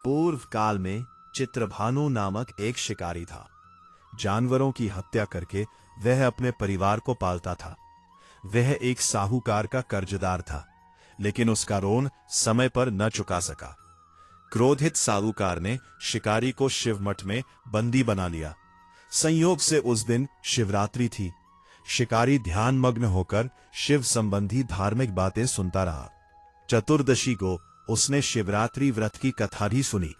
पूर्व काल में चित्रभानु नामक एक शिकारी था। जानवरों की हत्या करके वह अपने परिवार को पालता था। वह एक साहूकार का कर्जदार था, लेकिन उसका ऋण समय पर न चुका सका। क्रोधित साहूकार ने शिकारी को शिवमठ में बंदी बना लिया। संयोग से उस दिन शिवरात्रि थी। शिकारी ध्यानमग्न होकर शिव संबंधी धार्मिक बातें सुनता रहा। चतुर्दशी को उसने शिवरात्रि व्रत की कथा भी सुनी।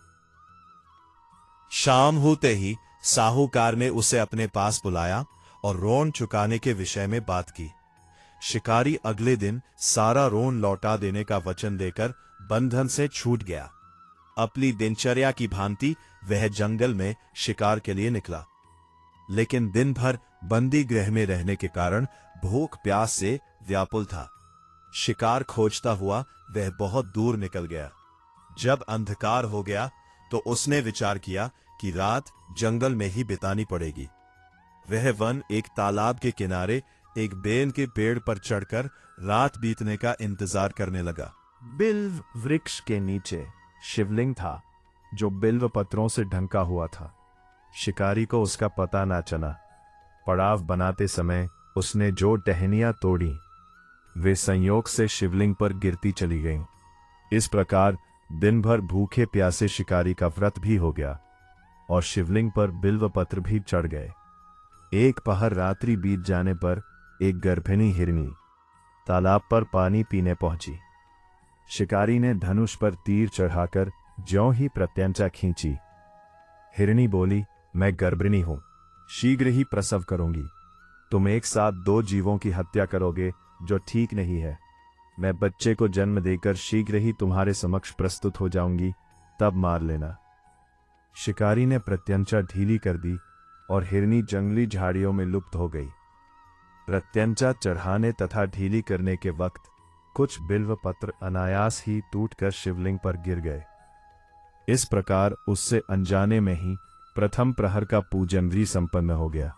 शाम होते ही साहूकार ने उसे अपने पास बुलाया और ऋण चुकाने के विषय में बात की। शिकारी अगले दिन सारा ऋण लौटा देने का वचन देकर बंधन से छूट गया। अपनी दिनचर्या की भांति वह जंगल में शिकार के लिए निकला, लेकिन दिन भर बंदी गृह में रहने के कारण भूख प्यास से व्याकुल था। शिकार खोजता हुआ वह बहुत दूर निकल गया। जब अंधकार हो गया तो उसने विचार किया कि रात जंगल में ही बितानी पड़ेगी। वह वन एक तालाब के किनारे एक बेल के पेड़ पर चढ़कर रात बीतने का इंतजार करने लगा। बिल्व वृक्ष के नीचे शिवलिंग था, जो बिल्व पत्रों से ढंका हुआ था। शिकारी को उसका पता ना चला। पड़ाव बनाते समय उसने जो टहनियां तोड़ी, वे संयोग से शिवलिंग पर गिरती चली गईं। इस प्रकार दिन भर भूखे प्यासे शिकारी का व्रत भी हो गया और शिवलिंग पर बिल्व पत्र भी चढ़ गए। एक पहर रात्रि बीत जाने पर एक गर्भिणी हिरनी तालाब पर पानी पीने पहुंची। शिकारी ने धनुष पर तीर चढ़ाकर ज्यों ही प्रत्यंचा खींची। हिरनी बोली, मैं गर्भिणी हूं, शीघ्र ही प्रसव करूंगी। तुम एक साथ दो जीवों की हत्या करोगे, जो ठीक नहीं है। मैं बच्चे को जन्म देकर शीघ्र ही तुम्हारे समक्ष प्रस्तुत हो जाऊंगी, तब मार लेना। शिकारी ने प्रत्यंचा ढीली कर दी और हिरनी जंगली झाड़ियों में लुप्त हो गई। प्रत्यंचा चढ़ाने तथा ढीली करने के वक्त कुछ बिल्व पत्र अनायास ही टूटकर शिवलिंग पर गिर गए। इस प्रकार उससे अनजाने में ही प्रथम प्रहर का पूजन भी संपन्न हो गया।